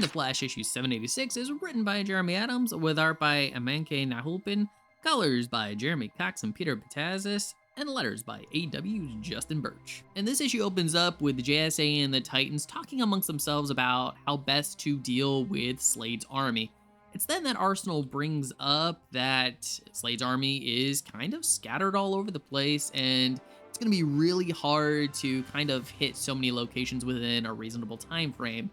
And The Flash issue 786 is written by Jeremy Adams, with art by Amanke Nahulpin, colors by Jeremy Cox and Peter Patazis, and letters by AW's Justin Birch. And this issue opens up with the JSA and the Titans talking amongst themselves about how best to deal with Slade's army. It's then that Arsenal brings up that Slade's army is kind of scattered all over the place, and it's going to be really hard to kind of hit so many locations within a reasonable time frame.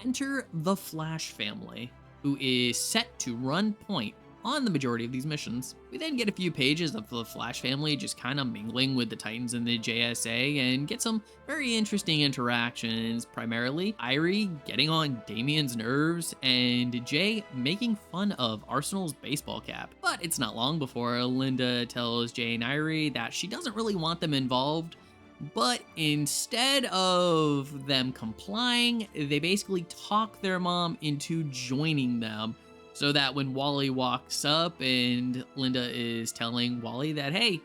Enter the Flash family, who is set to run point on the majority of these missions. We then get a few pages of the Flash family just kind of mingling with the Titans and the JSA and get some very interesting interactions, primarily Irie getting on Damian's nerves and Jay making fun of Arsenal's baseball cap. But it's not long before Linda tells Jay and Irie that she doesn't really want them involved, but instead of them complying, they basically talk their mom into joining them. So that when Wally walks up and Linda is telling Wally that, hey,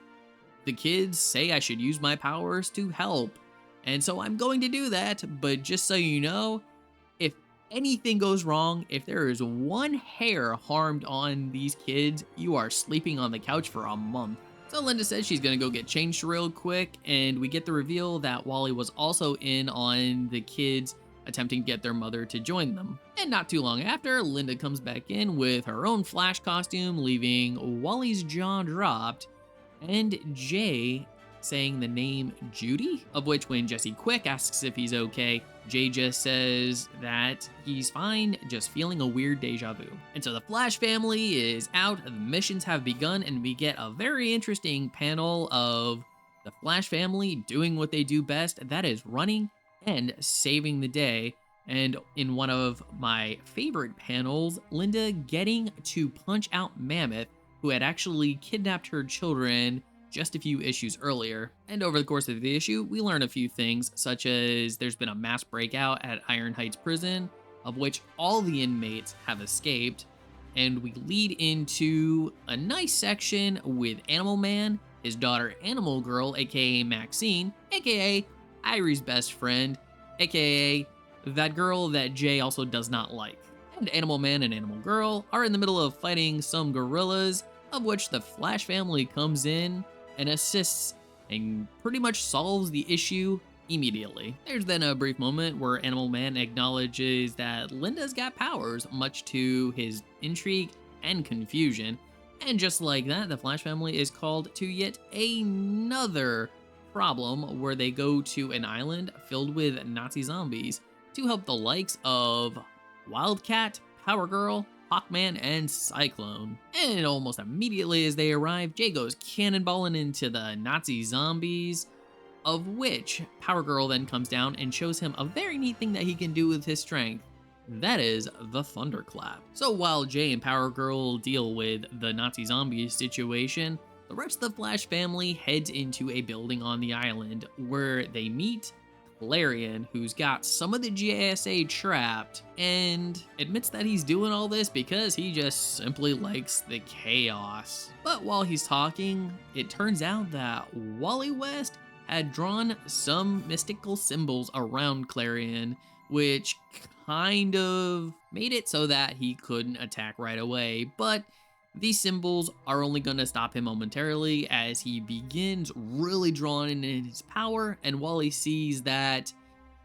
the kids say I should use my powers to help, and so I'm going to do that, but just so you know, if anything goes wrong, if there is one hair harmed on these kids, you are sleeping on the couch for a month. So Linda says she's gonna go get changed real quick, and we get the reveal that Wally was also in on the kids attempting to get their mother to join them. And not too long after, Linda comes back in with her own Flash costume, leaving Wally's jaw dropped, and Jay saying the name Judy, of which when Jesse Quick asks if he's okay, Jay just says that he's fine, just feeling a weird deja vu. And so the Flash family is out, the missions have begun, and we get a very interesting panel of the Flash family doing what they do best, that is running and saving the day. And in one of my favorite panels, Linda getting to punch out Mammoth, who had actually kidnapped her children just a few issues earlier. And over the course of the issue, we learn a few things, such as there's been a mass breakout at Iron Heights Prison, of which all the inmates have escaped. And we lead into a nice section with Animal Man, his daughter Animal Girl, aka Maxine, aka Irie's best friend, aka that girl that Jay also does not like. And Animal Man and Animal Girl are in the middle of fighting some gorillas, of which the Flash family comes in and assists and pretty much solves the issue immediately. There's then a brief moment where Animal Man acknowledges that Linda's got powers, much to his intrigue and confusion. And just like that, the Flash family is called to yet another problem where they go to an island filled with Nazi zombies to help the likes of Wildcat, Power Girl, Hawkman, and Cyclone. And almost immediately as they arrive, Jay goes cannonballing into the Nazi zombies, of which Power Girl then comes down and shows him a very neat thing that he can do with his strength. That is the Thunderclap. So while Jay and Power Girl deal with the Nazi zombie situation, the rest of the Flash family heads into a building on the island where they meet Clarion, who's got some of the JSA trapped and admits that he's doing all this because he just simply likes the chaos. But while he's talking, it turns out that Wally West had drawn some mystical symbols around Clarion, which kind of made it so that he couldn't attack right away, but these symbols are only going to stop him momentarily as he begins really drawing in his power, and Wally sees that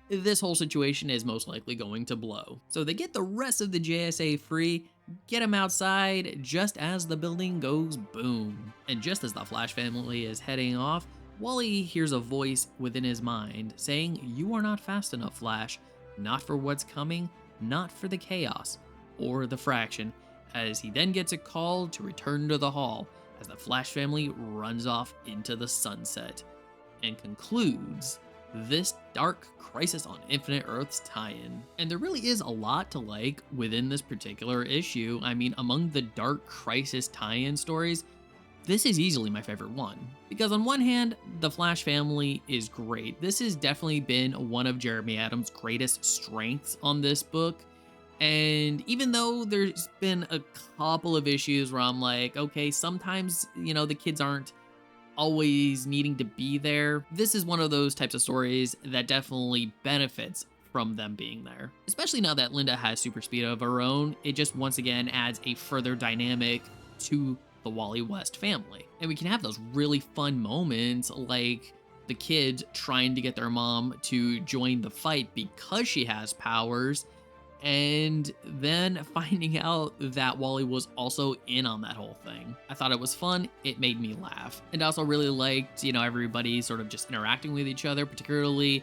this whole situation is most likely going to blow. So they get the rest of the JSA free, get him outside just as the building goes boom. And just as the Flash family is heading off, Wally hears a voice within his mind saying, "You are not fast enough, Flash. Not for what's coming, not for the chaos, or the fraction," as he then gets a call to return to the hall as the Flash family runs off into the sunset and concludes this Dark Crisis on Infinite Earths tie-in. And there really is a lot to like within this particular issue. I mean, among the Dark Crisis tie-in stories, this is easily my favorite one. Because on one hand, the Flash family is great. This has definitely been one of Jeremy Adams' greatest strengths on this book. And even though there's been a couple of issues where I'm like, okay, sometimes, the kids aren't always needing to be there, this is one of those types of stories that definitely benefits from them being there. Especially now that Linda has super speed of her own, it just once again adds a further dynamic to the Wally West family. And we can have those really fun moments like the kids trying to get their mom to join the fight because she has powers, and then finding out that Wally was also in on that whole thing. I thought it was fun. It made me laugh. And I also really liked, everybody sort of just interacting with each other, particularly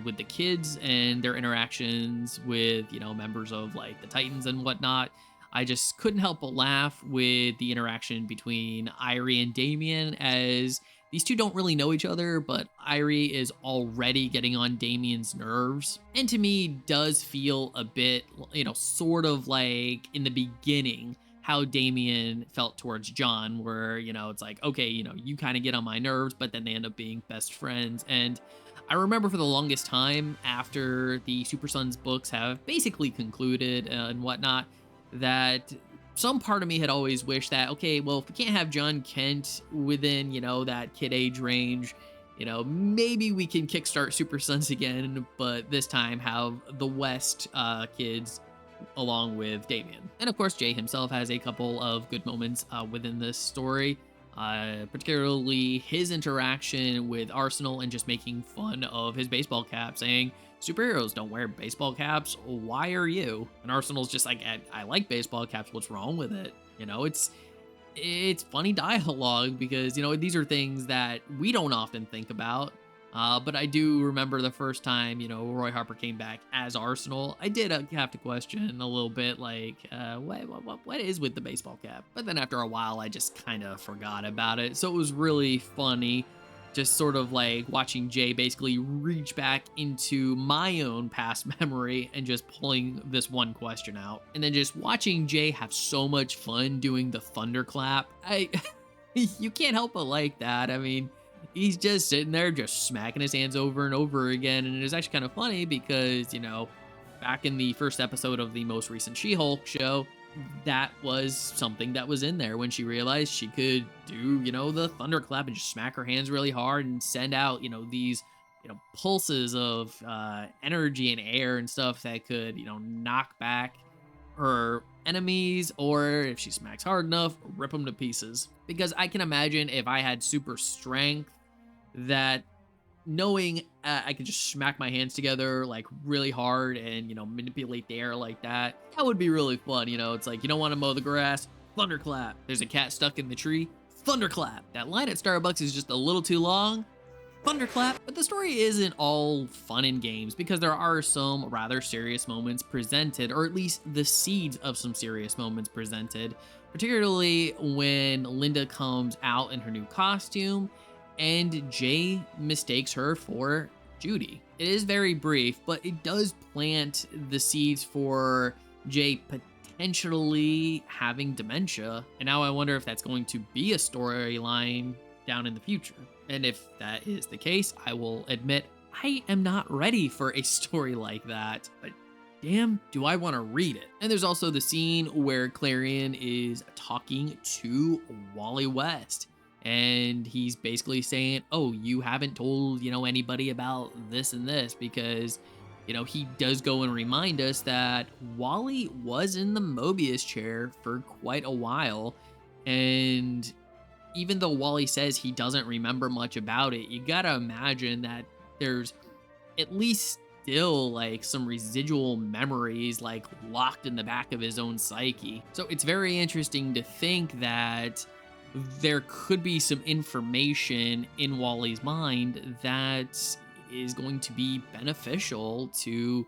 with the kids and their interactions with, members of like the Titans and whatnot. I just couldn't help but laugh with the interaction between Irie and Damien, as these two don't really know each other, but Irie is already getting on Damien's nerves. And to me, does feel a bit, sort of like in the beginning, how Damien felt towards John, where, it's like, okay, you kind of get on my nerves, but then they end up being best friends. And I remember for the longest time, after the Super Sons books have basically concluded and whatnot, that some part of me had always wished that, okay, well, if we can't have John Kent within, that kid age range, maybe we can kickstart Super Sons again, but this time have the West kids along with Damien. And of course, Jay himself has a couple of good moments within this story, particularly his interaction with Arsenal and just making fun of his baseball cap, saying, superheroes don't wear baseball caps. Why are you? And Arsenal's just like, I like baseball caps. What's wrong with it? It's funny dialogue because, these are things that we don't often think about. But I do remember the first time, Roy Harper came back as Arsenal. I did have to question a little bit, like, what is with the baseball cap? But then after a while, I just kind of forgot about it. So it was really funny, just sort of like watching Jay basically reach back into my own past memory and just pulling this one question out. And then just watching Jay have so much fun doing the thunderclap. You can't help but like that. I mean, he's just sitting there just smacking his hands over and over again. And it is actually kind of funny because, back in the first episode of the most recent She-Hulk show, that was something that was in there when she realized she could do, the thunderclap and just smack her hands really hard and send out, these, pulses of energy and air and stuff that could, knock back her enemies, or if she smacks hard enough, rip them to pieces. Because I can imagine if I had super strength, that knowing I could just smack my hands together like really hard and, manipulate the air like that, that would be really fun. It's like, you don't want to mow the grass, thunderclap. There's a cat stuck in the tree, thunderclap. That line at Starbucks is just a little too long, thunderclap. But the story isn't all fun and games, because there are some rather serious moments presented, or at least the seeds of some serious moments presented, particularly when Linda comes out in her new costume and Jay mistakes her for Judy. It is very brief, but it does plant the seeds for Jay potentially having dementia. And now I wonder if that's going to be a storyline down in the future. And if that is the case, I will admit I am not ready for a story like that. But damn, do I want to read it. And there's also the scene where Clarion is talking to Wally West. And he's basically saying, oh, you haven't told, anybody about this and this, because, he does go and remind us that Wally was in the Mobius chair for quite a while. And even though Wally says he doesn't remember much about it, you gotta imagine that there's at least still like some residual memories like locked in the back of his own psyche. So it's very interesting to think that there could be some information in Wally's mind that is going to be beneficial to,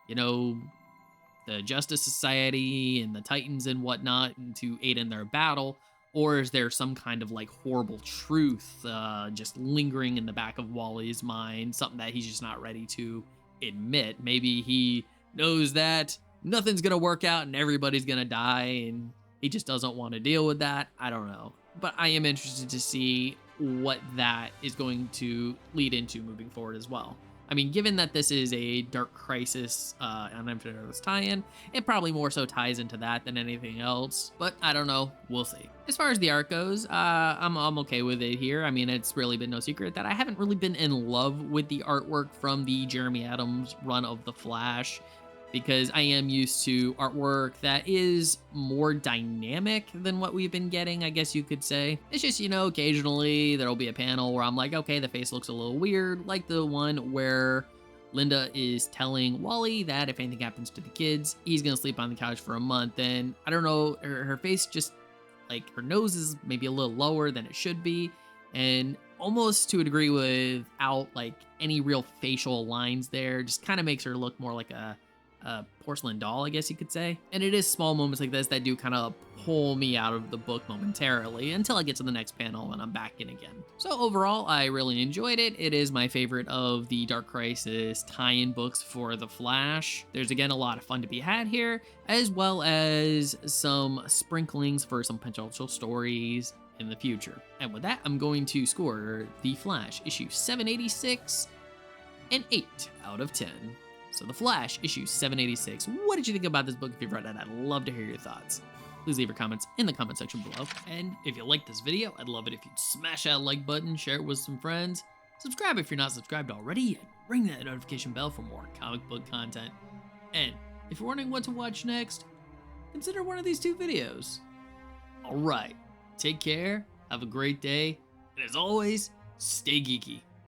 the Justice Society and the Titans and whatnot, and to aid in their battle. Or is there some kind of like horrible truth just lingering in the back of Wally's mind, something that he's just not ready to admit? Maybe he knows that nothing's gonna work out and everybody's gonna die, and he just doesn't want to deal with that. I don't know. But I am interested to see what that is going to lead into moving forward as well. I mean, given that this is a Dark Crisis on Infinite Earths tie-in, it probably more so ties into that than anything else. But I don't know. We'll see. As far as the art goes, I'm okay with it here. I mean, it's really been no secret that I haven't really been in love with the artwork from the Jeremy Adams run of The Flash, because I am used to artwork that is more dynamic than what we've been getting, I guess you could say. It's just, occasionally there'll be a panel where I'm like, okay, the face looks a little weird, like the one where Linda is telling Wally that if anything happens to the kids, he's gonna sleep on the couch for a month. And I don't know, her face just, like, her nose is maybe a little lower than it should be, and almost to a degree without like any real facial lines there, just kind of makes her look more like a porcelain doll, I guess you could say. And it is small moments like this that do kind of pull me out of the book momentarily until I get to the next panel and I'm back in again. So overall, I really enjoyed it. It is my favorite of the Dark Crisis tie-in books for The Flash. There's again a lot of fun to be had here, as well as some sprinklings for some potential stories in the future. And with that, I'm going to score The Flash issue 786 an 8 out of 10. So The Flash, issue 786. What did you think about this book? If you've read it, I'd love to hear your thoughts. Please leave your comments in the comment section below. And if you like this video, I'd love it if you'd smash that like button, share it with some friends, subscribe if you're not subscribed already, and ring that notification bell for more comic book content. And if you're wondering what to watch next, consider one of these 2 videos. Alright, take care, have a great day, and as always, stay geeky.